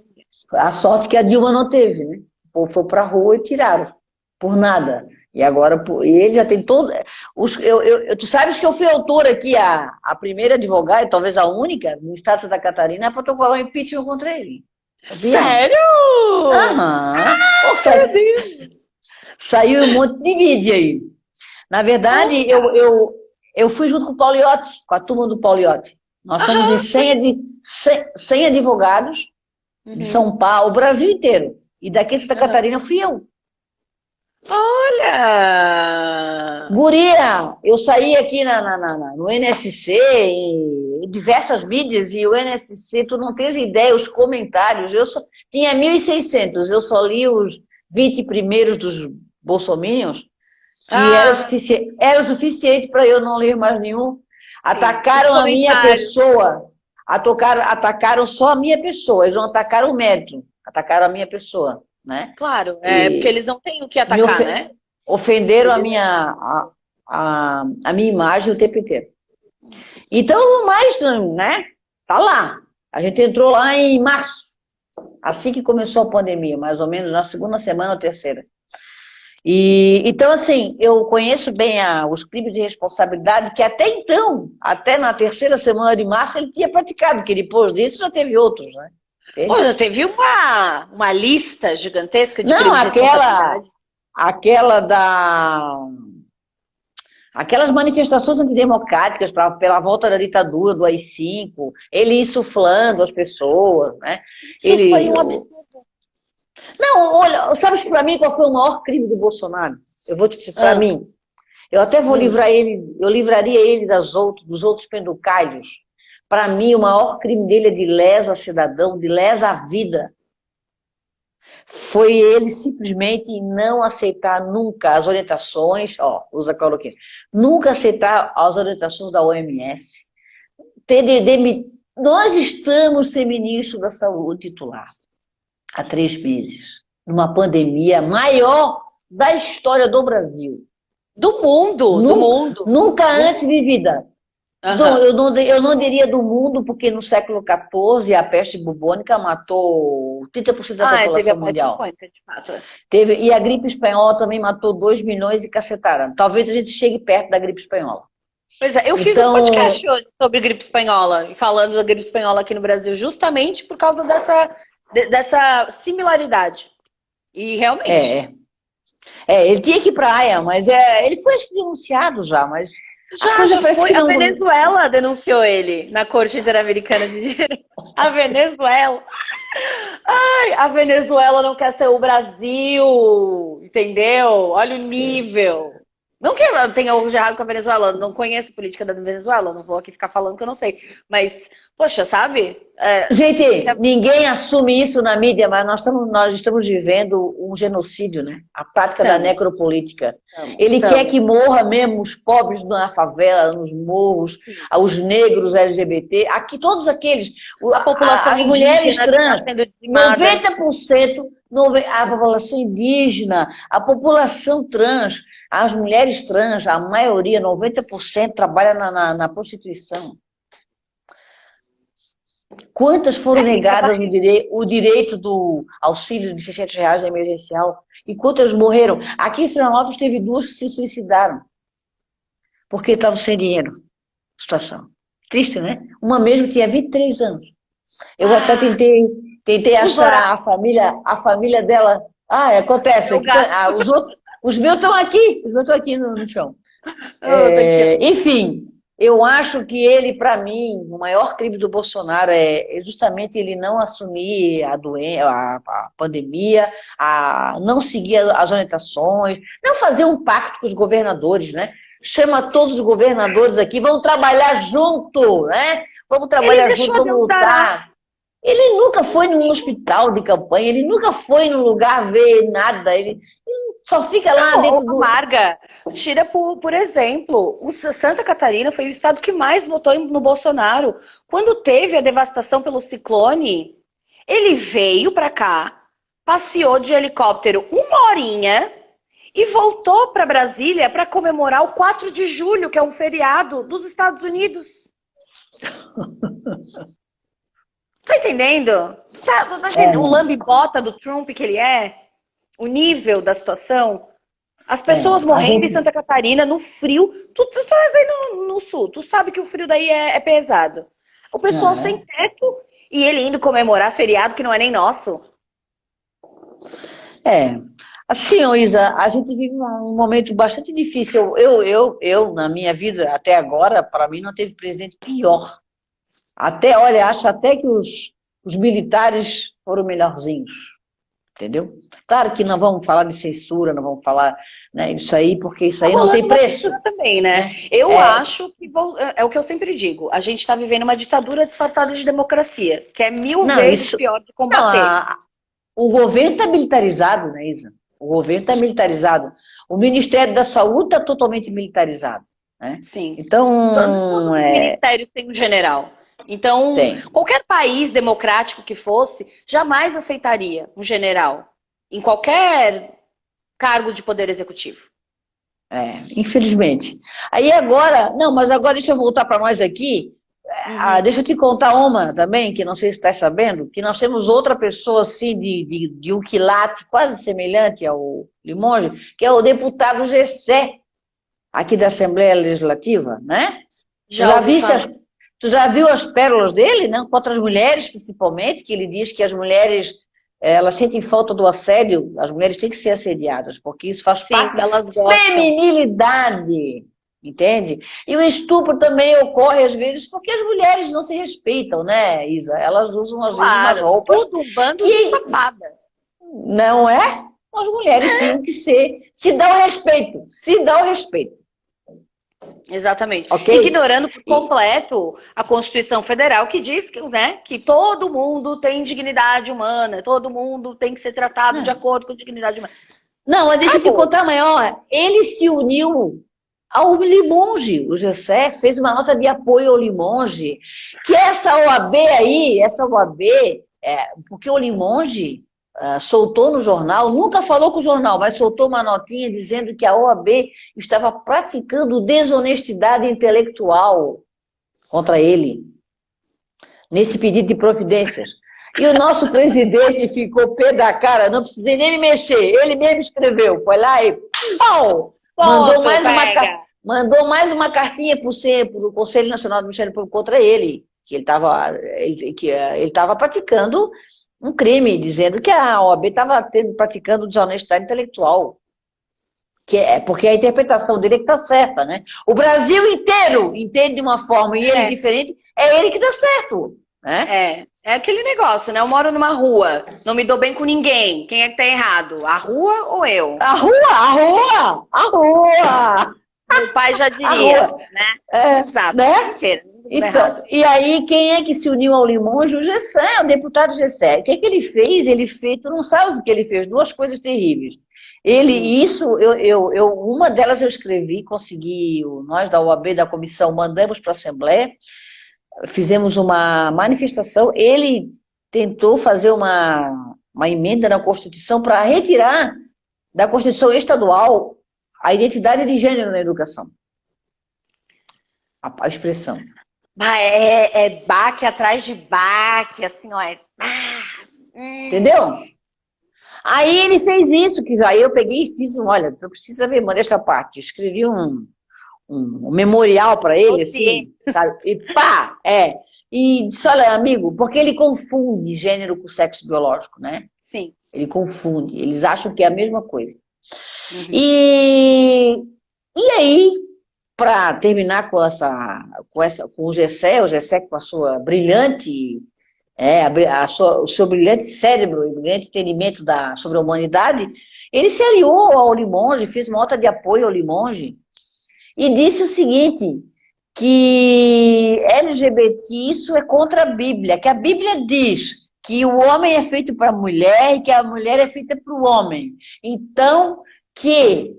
A sorte que a Dilma não teve, né? O povo foi pra rua e tiraram. Por nada. E agora, ele já tem todo... Tu sabes que eu fui autora aqui, a primeira advogada, e talvez a única, no estado de Santa Catarina, a protocolar um impeachment contra ele. Sabia? Sério? Aham. Saiu um monte de mídia aí. Na verdade, eu fui junto com o Pauliotti, com a turma do Pauliotti. Nós somos em 100 advogados de São Paulo, o Brasil inteiro. E daqui de Santa Catarina fui eu. Olha! Guria, eu saí aqui no NSC, em diversas mídias, e o NSC, tu não tens ideia, os comentários, tinha 1.600, eu só li os 20 primeiros dos bolsominions, que era suficiente para eu não ler mais nenhum. Atacaram a minha pessoa, atacaram só a minha pessoa, eles não atacaram o mérito, atacaram a minha pessoa. Né? Claro, porque eles não têm o que atacar, né? Ofenderam a minha imagem o tempo inteiro. Então, né? Tá lá. A gente entrou lá em março, assim que começou a pandemia, mais ou menos na segunda semana ou terceira. Então, assim, eu conheço bem os crimes de responsabilidade que até então, até na terceira semana de março, ele tinha praticado, que depois disso já teve outros, né? Pô, já teve uma lista gigantesca de crimes de responsabilidade. Aquelas manifestações antidemocráticas pela volta da ditadura, do AI-5, ele insuflando as pessoas, né? Isso foi um absurdo. Não, olha, sabes para mim qual foi o maior crime do Bolsonaro? Eu vou te dizer, para mim, eu até vou livraria ele dos outros penduricalhos. Para mim, o maior crime dele é de lesa cidadão, de lesa vida. Foi ele simplesmente não aceitar nunca as orientações, nunca aceitar as orientações da OMS. Nós estamos sem ministro da Saúde titular há 3 meses, numa pandemia maior da história do Brasil. Do mundo. Nunca antes vivida. Eu não diria do mundo, porque no século XIV a peste bubônica matou 30% da população mundial. E a gripe espanhola também matou 2 milhões e cacetaram. Talvez a gente chegue perto da gripe espanhola. Pois é, eu fiz um podcast hoje sobre gripe espanhola, falando da gripe espanhola aqui no Brasil, justamente por causa dessa similaridade. E realmente... ele tinha que ir para a Haia, mas ele foi denunciado já, mas... Já foi, a Venezuela denunciou ele na Corte Interamericana de Direito. A Venezuela. Ai, a Venezuela não quer ser o Brasil, entendeu? Olha o nível. Não que eu tenha algo de errado com a Venezuela, não conheço a política da Venezuela, não vou aqui ficar falando que eu não sei. Mas, poxa, sabe? Gente, ninguém assume isso na mídia, mas nós estamos vivendo um genocídio, né? A prática da necropolítica. Ele quer que morra mesmo os pobres na favela, nos morros, os negros LGBT, aqui todos aqueles, a população as mulheres trans, tá sendo dizimada. 90%, a população indígena, a população trans, as mulheres trans, a maioria, 90%, trabalha na prostituição. Quantas foram negadas o direito do auxílio de R$ 600 emergencial? E quantas morreram? Aqui em Florianópolis teve 2 que se suicidaram. Porque estavam sem dinheiro. Situação. Triste, né? Uma mesmo tinha 23 anos. Eu até tentei achar a família dela. Acontece. Os meus estão aqui. Os meus estão aqui no chão. Enfim, eu acho que ele, para mim, o maior crime do Bolsonaro é justamente ele não assumir a pandemia, não seguir as orientações, não fazer um pacto com os governadores, né? Chama todos os governadores aqui, vamos trabalhar junto, né? Vamos trabalhar junto, vamos lutar. Ele nunca foi num hospital de campanha, ele nunca foi num lugar ver nada, ele só fica lá dentro do... Marga, tira por exemplo, Santa Catarina foi o estado que mais votou no Bolsonaro. Quando teve a devastação pelo ciclone, ele veio para cá, passeou de helicóptero 1 horinha e voltou para Brasília para comemorar o 4 de julho, que é um feriado dos Estados Unidos. Tá entendendo? Tá entendendo? O lambe-bota do Trump que ele é? O nível da situação? As pessoas morrendo em Santa Catarina, no frio. Tu tá aí no sul, tu sabe que o frio daí é pesado. O pessoal sem teto e ele indo comemorar feriado que não é nem nosso. Assim, Isa, a gente vive um momento bastante difícil. Eu na minha vida, até agora, para mim não teve presidente pior. Acho até que os militares foram melhorzinhos, entendeu? Claro que não vamos falar de censura, não vamos falar, né, isso aí, porque isso aí não tem preço. Também, né? Eu acho que, é o que eu sempre digo, a gente está vivendo uma ditadura disfarçada de democracia, que é mil vezes pior de combater. O governo está militarizado, né, Isa? O governo está militarizado. O Ministério da Saúde está totalmente militarizado, né? Sim. Então, todo ministério tem um general. Então, qualquer país democrático que fosse, jamais aceitaria um general em qualquer cargo de poder executivo. Infelizmente. Aí agora, mas agora deixa eu voltar para nós aqui. Deixa eu te contar uma também, que não sei se está sabendo, que nós temos outra pessoa assim de um quilate quase semelhante ao Limonge, que é o deputado Gessé, aqui da Assembleia Legislativa, né? Tu já viu as pérolas dele, né? Contra as mulheres, principalmente, que ele diz que as mulheres, elas sentem falta do assédio, as mulheres têm que ser assediadas, porque isso faz parte da feminilidade, entende? E o estupro também ocorre, às vezes, porque as mulheres não se respeitam, né, Isa? Elas usam, às vezes, umas roupas... Tudo um bando de safada. Não é? As mulheres têm que se dar o respeito, Exatamente. Okay? Ignorando por completo a Constituição Federal, que diz que, né, que todo mundo tem dignidade humana, todo mundo tem que ser tratado de acordo com a dignidade humana. Não, mas deixa eu te contar maior. Ele se uniu ao Limonge. O Gessé fez uma nota de apoio ao Limonge. Que essa OAB aí, porque o Limonge soltou no jornal, nunca falou com o jornal, mas soltou uma notinha dizendo que a OAB estava praticando desonestidade intelectual contra ele, nesse pedido de providências. E o nosso presidente ficou pé da cara, não precisei nem me mexer, ele mesmo escreveu, foi lá e pau! Mandou mais uma cartinha para o Conselho Nacional do Ministério Público contra ele, que ele estava praticando um crime, dizendo que a OAB estava praticando desonestidade intelectual. Porque a interpretação dele é que está certa, né? O Brasil inteiro entende de uma forma e ele diferente, é ele que está certo. né? É aquele negócio, né? Eu moro numa rua, não me dou bem com ninguém. Quem é que tá errado? A rua ou eu? A rua, a rua, a rua, Meu pai já a diria, rua, né? é, Exato. né? Feira, tudo errado. Então, e aí, quem é que se uniu ao Limonge? O Gessé, o deputado Gessé. O que é que ele fez? Ele fez, tu não sabes o que ele fez, duas coisas terríveis. Ele, Hum. isso, uma delas eu escrevi, consegui, nós da OAB, da comissão, mandamos para a Assembleia, fizemos uma manifestação, ele tentou fazer uma emenda na Constituição para retirar da Constituição estadual a identidade de gênero na educação, a expressão. É baque atrás de baque, assim, ó. Entendeu? Aí ele fez isso, que aí eu peguei e fiz olha, tu precisa ver, modesta parte, escrevi um memorial para ele, assim, sabe? E pá, e disse, olha, amigo, porque ele confunde gênero com sexo biológico, né? Sim. Ele confunde, eles acham que é a mesma coisa. Uhum. E aí, para terminar com o Gessé com a sua brilhante, o seu brilhante cérebro e brilhante entendimento sobre a humanidade, ele se aliou ao Limonge, fez uma nota de apoio ao Limonge e disse o seguinte, que LGBT, que isso é contra a Bíblia, que a Bíblia diz que o homem é feito para a mulher e que a mulher é feita para o homem. Então, que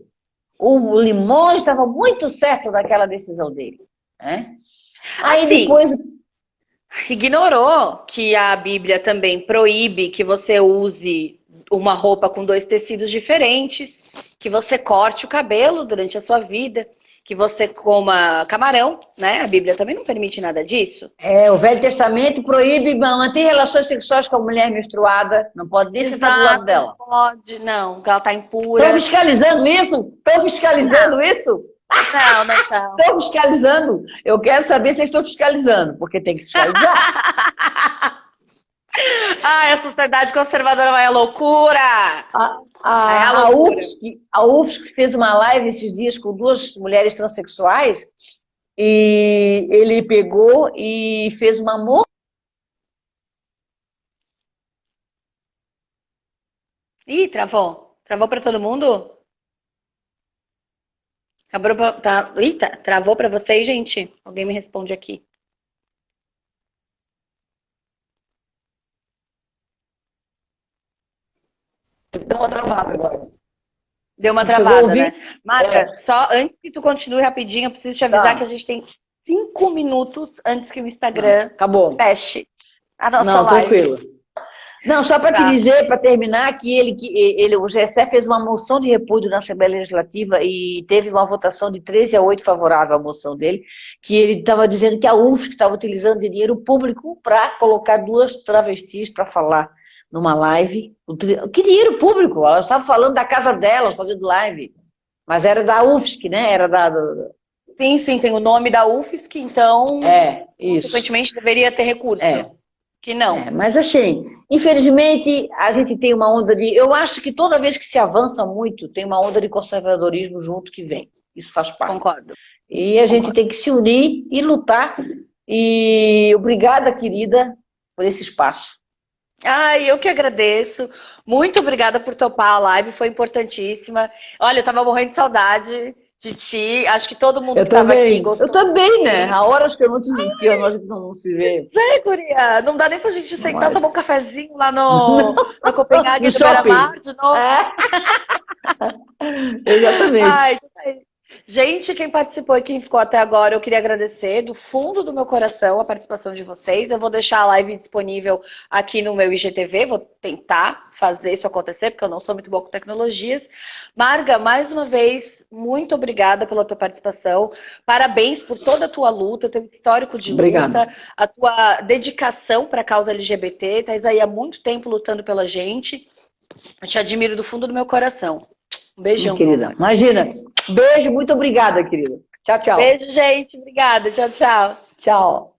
o Limonge estava muito certo daquela decisão dele. Né? Aí Assim, depois... ignorou que a Bíblia também proíbe que você use uma roupa com 2 tecidos diferentes, que você corte o cabelo durante a sua vida, que você coma camarão, né? A Bíblia também não permite nada disso. O Velho Testamento proíbe manter relações sexuais com a mulher menstruada, não pode nem sentar do lado dela. Não pode, não, porque ela tá impura. Estão fiscalizando isso? Estão fiscalizando isso? Não estão. Estão fiscalizando. Eu quero saber se estão fiscalizando, porque tem que fiscalizar. A sociedade conservadora vai à loucura! A UFSC fez uma live esses dias com 2 mulheres transexuais e ele pegou e fez uma moça. Ih, travou. Travou para todo mundo? Eita, travou para vocês, gente? Alguém me responde aqui. Deu uma travada agora. Deu uma travada, né? Marca, só antes que tu continue rapidinho, eu preciso te avisar que a gente tem 5 minutos antes que o Instagram feche a nossa live. Tranquilo. Não, só para te dizer, para terminar, que o Gessé fez uma moção de repúdio na Assembleia Legislativa e teve uma votação de 13-8 favorável à moção dele, que ele estava dizendo que a UFSC estava utilizando dinheiro público para colocar 2 travestis para falar numa live. Que dinheiro público? Elas estavam falando da casa delas, fazendo live. Mas era da UFSC, né? Era da... Sim, tem o nome da UFSC, então, isso. consequentemente, deveria ter recurso. Que não. Mas assim, infelizmente, a gente tem uma onda de... Eu acho que toda vez que se avança muito, tem uma onda de conservadorismo junto que vem. Isso faz parte. Concordo. E a gente tem que se unir e lutar. E obrigada, querida, por esse espaço. Eu que agradeço. Muito obrigada por topar a live, foi importantíssima. Olha, eu tava morrendo de saudade de ti. Acho que todo mundo que estava aqui gostou. Eu também, né? Há horas que eu não te vi, que a gente não se vê. Guria, não dá nem pra gente sentar, tomar um cafezinho lá na Copenhague do Beira-Mar de novo. Exatamente. Gente, quem participou e quem ficou até agora, eu queria agradecer do fundo do meu coração a participação de vocês. Eu vou deixar a live disponível aqui no meu IGTV, vou tentar fazer isso acontecer, porque eu não sou muito boa com tecnologias. Marga, mais uma vez, muito obrigada pela tua participação. Parabéns por toda a tua luta, teu histórico de luta, a tua dedicação para a causa LGBT. Estás aí há muito tempo lutando pela gente. Eu te admiro do fundo do meu coração. Um beijão, querida. Imagina. Beijo, muito obrigada, querida. Tchau, tchau. Beijo, gente. Obrigada. Tchau, tchau. Tchau.